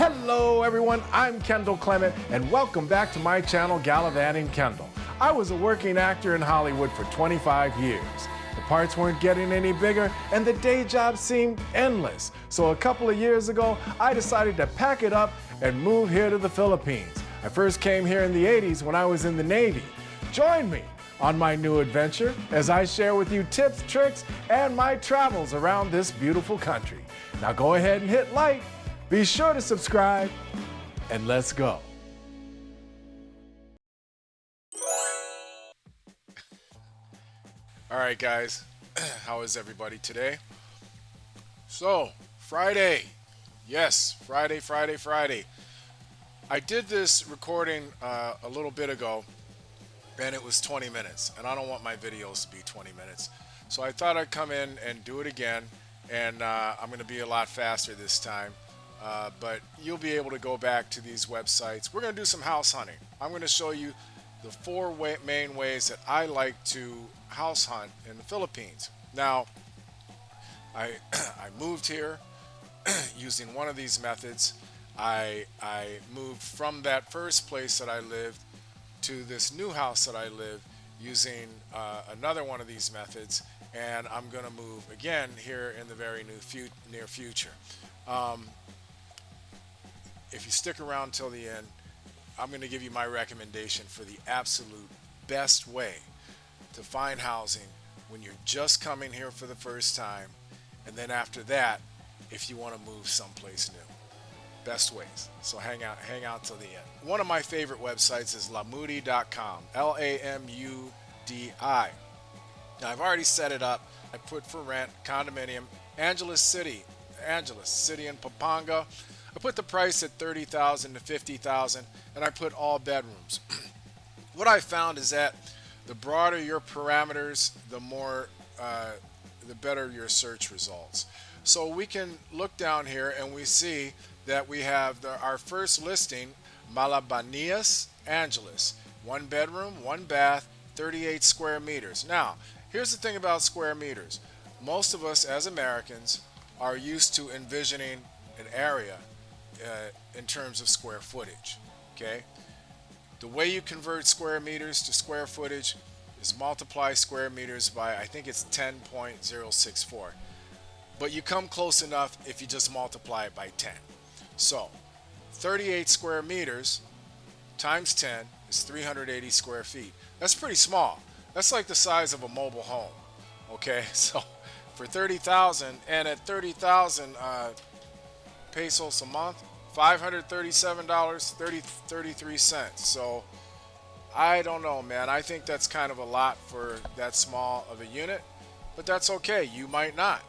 Hello everyone, I'm Kendall Clement and welcome back to my channel Gallivanting Kendall. I was a working actor in Hollywood for 25 years. The parts weren't getting any bigger and the day job seemed endless. So a couple of years ago, I decided to pack it up and move here to the Philippines. I first came here in the 80s when I was in the Navy. Join me on my new adventure as I share with you tips, tricks, and my travels around this beautiful country. Now go ahead and hit like. Be sure to subscribe, and let's go. All right, guys, how is everybody today? So, Friday. Yes, Friday. I did this recording a little bit ago, and it was 20 minutes, and I don't want my videos to be 20 minutes. So I thought I'd come in and do it again, and I'm going to be a lot faster this time. But you'll be able to go back to these websites. We're going to do some house hunting. I'm going to show you the four main ways that I like to house hunt in the Philippines. Now, I moved here using one of these methods. I moved from that first place that I lived to this new house that I live using another one of these methods, and I'm going to move again here in the very near future. If you stick around till the end, I'm going to give you my recommendation for the absolute best way to find housing when you're just coming here for the first time, and then after that, if you want to move someplace new. Best ways. So hang out till the end. One of my favorite websites is lamudi.com. Lamudi. Now I've already set it up. I put for rent, condominium, Angeles City in Pampanga. I put the price at $30,000 to $50,000, and I put all bedrooms. What I found is that the broader your parameters, the better your search results. So we can look down here and we see that we have our first listing, Malabanias, Angeles. 1 bedroom, 1 bath, 38 square meters. Now, here's the thing about square meters. Most of us as Americans are used to envisioning an area in terms of square footage. Okay, the way you convert square meters to square footage is multiply square meters by, I think it's 10.064, but you come close enough if you just multiply it by 10. So 38 square meters times 10 is 380 square feet. That's pretty small. That's like the size of a mobile home. Okay, so for 30,000, and at 30,000 pesos a month, $537.33. So I don't know, man. I think that's kind of a lot for that small of a unit, but that's okay. You might not.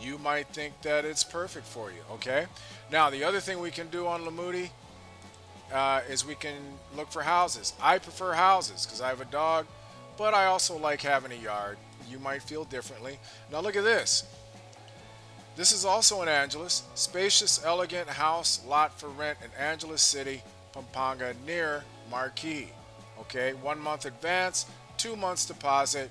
You might think that it's perfect for you. Okay, now the other thing we can do on Lamudi is we can look for houses. I prefer houses because I have a dog, but I also like having a yard. You might feel differently. Now look at this. This is also in Angeles. Spacious, elegant house lot for rent in Angeles City, Pampanga, near Marquee. Okay, 1 month advance, 2 months deposit.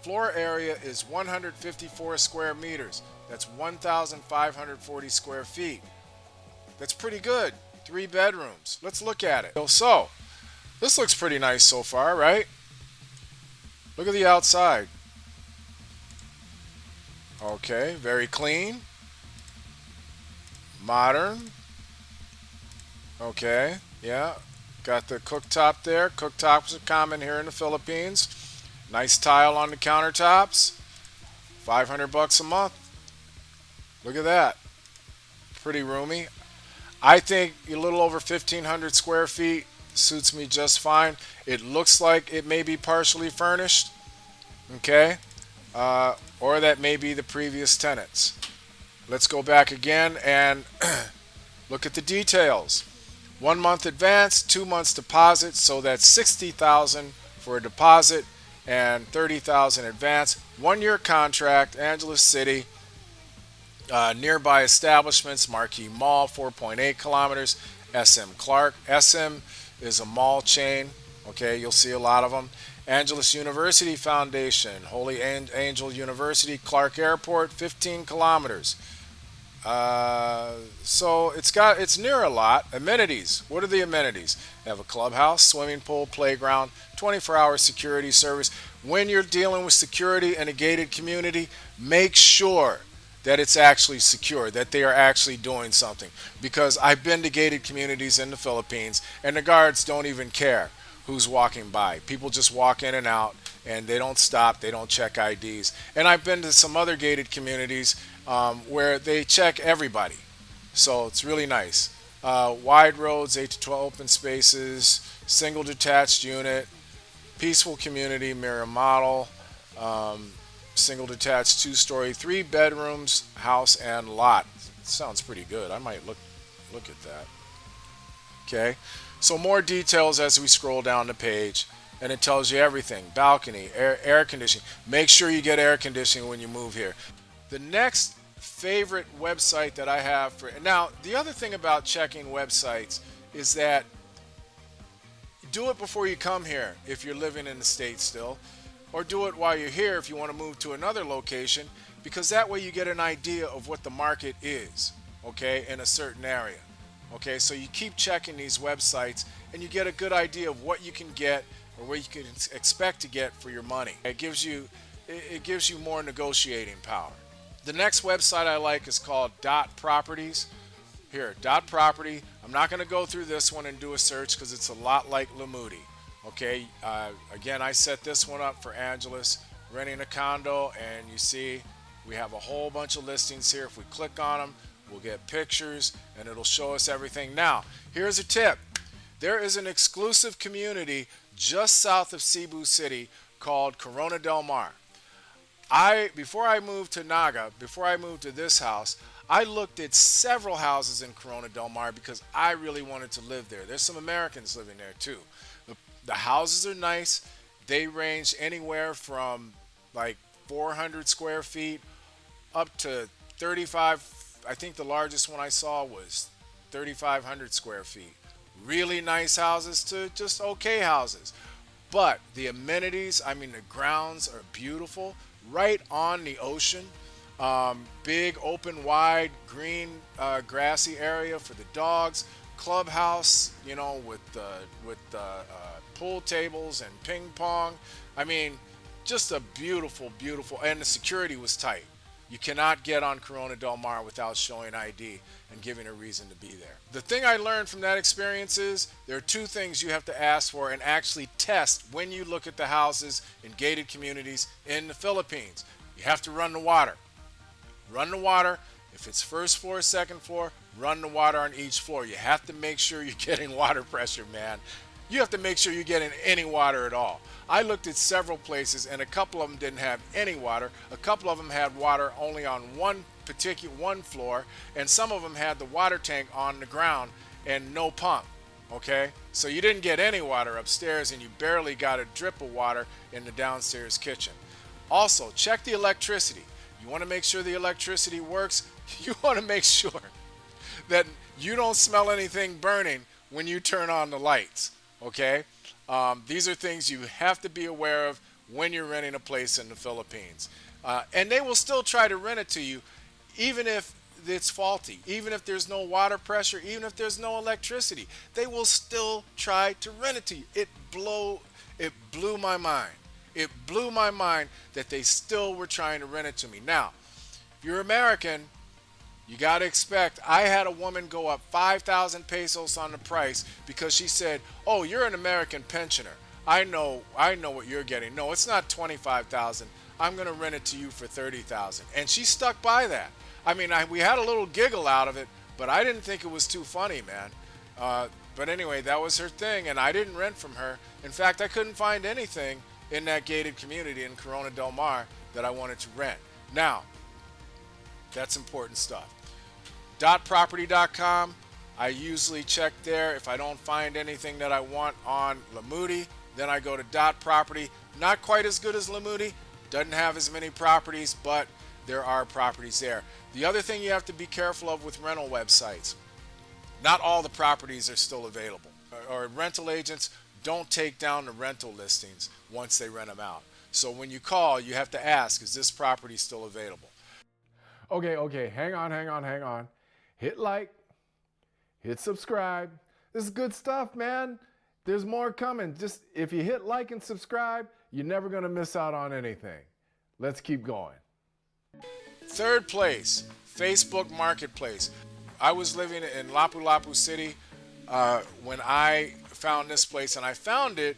Floor area is 154 square meters. That's 1,540 square feet. That's pretty good. 3 bedrooms. Let's look at it. So, this looks pretty nice so far, right? Look at the outside. Okay, very clean. Modern. Okay, yeah. Got the cooktop there. Cooktops are common here in the Philippines. Nice tile on the countertops. $500 a month. Look at that. Pretty roomy. I think a little over 1,500 square feet suits me just fine. It looks like it may be partially furnished. Okay. Or that may be the previous tenants. Let's go back again and look at the details. 1 month advance, 2 months deposit, so that's $60,000 for a deposit and $30,000 advance. 1 year contract, Angeles City. Nearby establishments, Marquee Mall, 4.8 kilometers. SM Clark. SM is a mall chain. Okay, you'll see a lot of them. Angeles University Foundation, Holy Angel University, Clark Airport, 15 kilometers. So it's near a lot. Amenities. What are the amenities? They have a clubhouse, swimming pool, playground, 24-hour security service. When you're dealing with security in a gated community, make sure that it's actually secure, that they are actually doing something. Because I've been to gated communities in the Philippines, and the guards don't even care who's walking by. People just walk in and out, and they don't stop, they don't check IDs. And I've been to some other gated communities where they check everybody. So it's really nice. Wide roads, 8 to 12 open spaces, single detached unit, peaceful community, mirror model, single detached 2-story, 3 bedrooms, house and lot. Sounds pretty good. I might look at that. Okay. So more details as we scroll down the page, and it tells you everything. Balcony, air conditioning. Make sure you get air conditioning when you move here. The next favorite website that I have for now, the other thing about checking websites is that do it before you come here if you're living in the States still, or do it while you're here if you want to move to another location, because that way you get an idea of what the market is, okay, in a certain area. Okay, so you keep checking these websites and you get a good idea of what you can get or what you can expect to get for your money. It gives you more negotiating power. The next website I like is called Dot Properties. Here, Dot Property. I'm not going to go through this one and do a search because it's a lot like Lamudi. Okay, again, I set this one up for Angeles, renting a condo, and you see we have a whole bunch of listings here. If we click on them, we'll get pictures and it'll show us everything. Now, here's a tip. There is an exclusive community just south of Cebu City called Corona del Mar. Before I moved to Naga, before I moved to this house, I looked at several houses in Corona del Mar because I really wanted to live there. There's some Americans living there too. The houses are nice. They range anywhere from like 400 square feet up to 35. I think the largest one I saw was 3,500 square feet. Really nice houses to just okay houses. But the amenities, I mean, the grounds are beautiful, right on the ocean. Big, open, wide, green, grassy area for the dogs. Clubhouse, with pool tables and ping pong. I mean, just a beautiful, beautiful, and the security was tight. You cannot get on Corona del Mar without showing ID and giving a reason to be there. The thing I learned from that experience is there are 2 things you have to ask for and actually test when you look at the houses in gated communities in the Philippines. You have to run the water. Run the water. If it's first floor, second floor, run the water on each floor. You have to make sure you're getting water pressure, man. You have to make sure you're getting any water at all. I looked at several places and a couple of them didn't have any water. A couple of them had water only on one floor, and some of them had the water tank on the ground and no pump. Okay? So you didn't get any water upstairs and you barely got a drip of water in the downstairs kitchen. Also, check the electricity. You want to make sure the electricity works. You want to make sure that you don't smell anything burning when you turn on the lights. Okay? These are things you have to be aware of when you're renting a place in the Philippines. And they will still try to rent it to you even if it's faulty, even if there's no water pressure, even if there's no electricity. They will still try to rent it to you. It blew my mind. It blew my mind that they still were trying to rent it to me. Now, if you're American, you got to expect. I had a woman go up 5,000 pesos on the price because she said, "Oh, you're an American pensioner. I know what you're getting. No, it's not 25,000. I'm going to rent it to you for 30,000." And she stuck by that. I mean, we had a little giggle out of it, but I didn't think it was too funny, man. But anyway, that was her thing, and I didn't rent from her. In fact, I couldn't find anything in that gated community in Corona del Mar that I wanted to rent. Now, that's important stuff. Dotproperty.com. I usually check there. If I don't find anything that I want on Lamudi, then I go to Dot Property. Not quite as good as Lamudi. Doesn't have as many properties, but there are properties there. The other thing you have to be careful of with rental websites, not all the properties are still available. Or rental agents don't take down the rental listings once they rent them out. So when you call, you have to ask, is this property still available? Okay, hang on. Hit like, hit subscribe. This is good stuff, man. There's more coming. Just if you hit like and subscribe, you're never gonna miss out on anything. Let's keep going. Third place, Facebook Marketplace. I was living in Lapu-Lapu City when I found this place, and I found it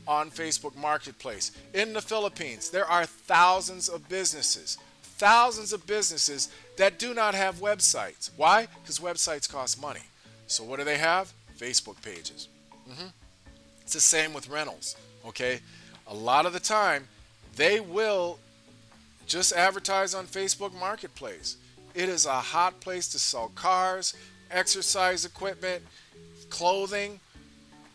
on Facebook Marketplace. In the Philippines, there are thousands of businesses that do not have websites. Why? Because websites cost money. So what do they have? Facebook pages. It's the same with rentals, okay? A lot of the time, they will just advertise on Facebook Marketplace. It is a hot place to sell cars, exercise equipment, clothing.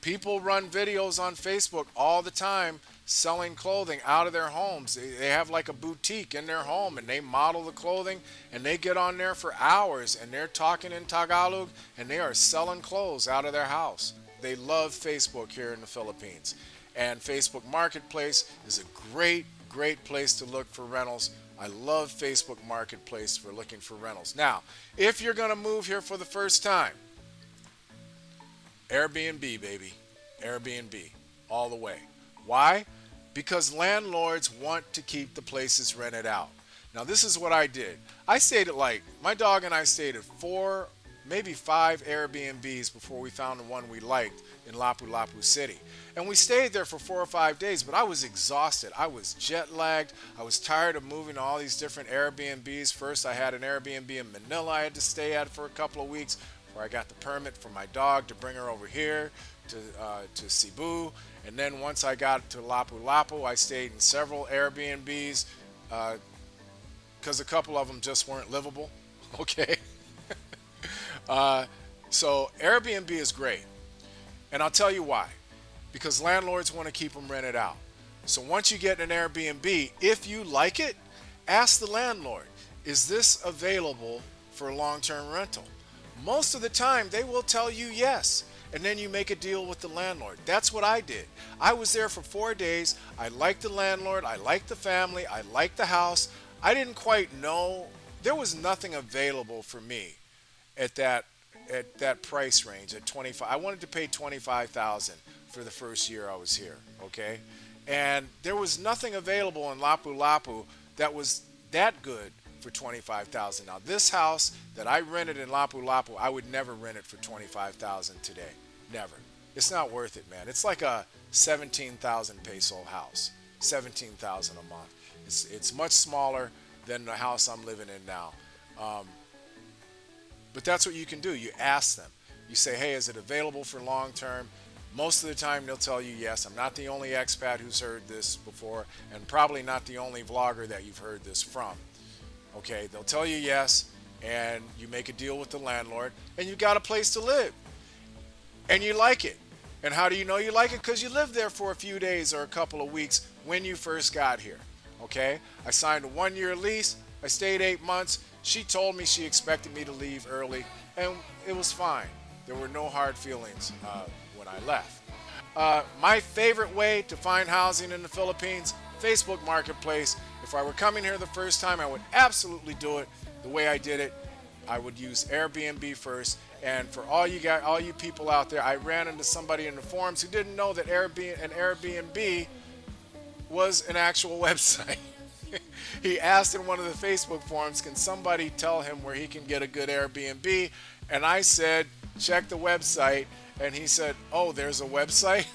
People run videos on Facebook all the time selling clothing out of their homes. They have like a boutique in their home, and they model the clothing, and they get on there for hours, and they're talking in Tagalog, and they are selling clothes out of their house. They love Facebook here in the Philippines. And Facebook Marketplace is a great place to look for rentals. I love Facebook Marketplace for looking for rentals. Now, if you're going to move here for the first time, Airbnb, baby. Airbnb. All the way. Why? Because landlords want to keep the places rented out. Now, this is what I did. I stayed at my dog and I stayed at 4, maybe 5 Airbnbs before we found the one we liked in Lapu-Lapu City. And we stayed there for 4 or 5 days, but I was exhausted. I was jet lagged. I was tired of moving to all these different Airbnbs. First, I had an Airbnb in Manila I had to stay at for a couple of weeks where I got the permit for my dog to bring her over here to Cebu. And then once I got to Lapu-Lapu, I stayed in several Airbnbs because a couple of them just weren't livable. Okay. So Airbnb is great. And I'll tell you why. Because landlords want to keep them rented out. So once you get an Airbnb, if you like it, ask the landlord, is this available for long-term rental? Most of the time, they will tell you yes. And then you make a deal with the landlord. That's what I did. I was there for 4 days. I liked the landlord. I liked the family. I liked the house. I didn't quite know. There was nothing available for me at that price range at 25. I wanted to pay $25,000 for the first year I was here, okay? And there was nothing available in Lapu-Lapu that was that good for $25,000. Now, this house that I rented in Lapu-Lapu, I would never rent it for $25,000 today. Never. It's not worth it, man. It's like a 17,000 peso house. 17,000 a month. It's much smaller than the house I'm living in now. But that's what you can do. You ask them. You say, hey, is it available for long term? Most of the time they'll tell you yes. I'm not the only expat who's heard this before, and probably not the only vlogger that you've heard this from. Okay, they'll tell you yes, and you make a deal with the landlord, and you got a place to live. And you like it. And how do you know you like it? Because you lived there for a few days or a couple of weeks when you first got here. Okay, I signed a 1-year lease. I stayed 8 months. She told me she expected me to leave early, and it was fine. There were no hard feelings when I left. My favorite way to find housing in the Philippines, Facebook Marketplace. If I were coming here the first time, I would absolutely do it the way I did it. I would use Airbnb first. And for all you people out there, I ran into somebody in the forums who didn't know that an Airbnb was an actual website. He asked in one of the Facebook forums, can somebody tell him where he can get a good Airbnb? And I said, check the website. And he said, oh, there's a website?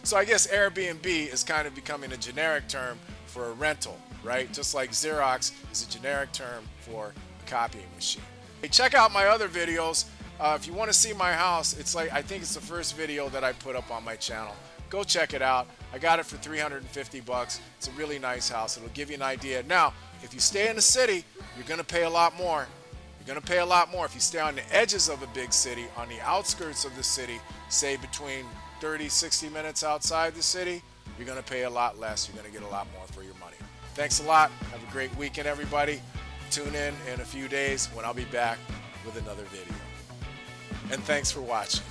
So I guess Airbnb is kind of becoming a generic term for a rental, right? Just like Xerox is a generic term for a copying machine. Hey, check out my other videos. If you want to see my house, I think it's the first video that I put up on my channel. Go check it out. I got it for $350. It's a really nice house. It'll give you an idea. Now, if you stay in the city, you're going to pay a lot more. You're going to pay a lot more. If you stay on the edges of a big city, on the outskirts of the city, say between 30, 60 minutes outside the city, you're going to pay a lot less. You're going to get a lot more for your money. Thanks a lot. Have a great weekend, everybody. Tune in a few days when I'll be back with another video. And thanks for watching.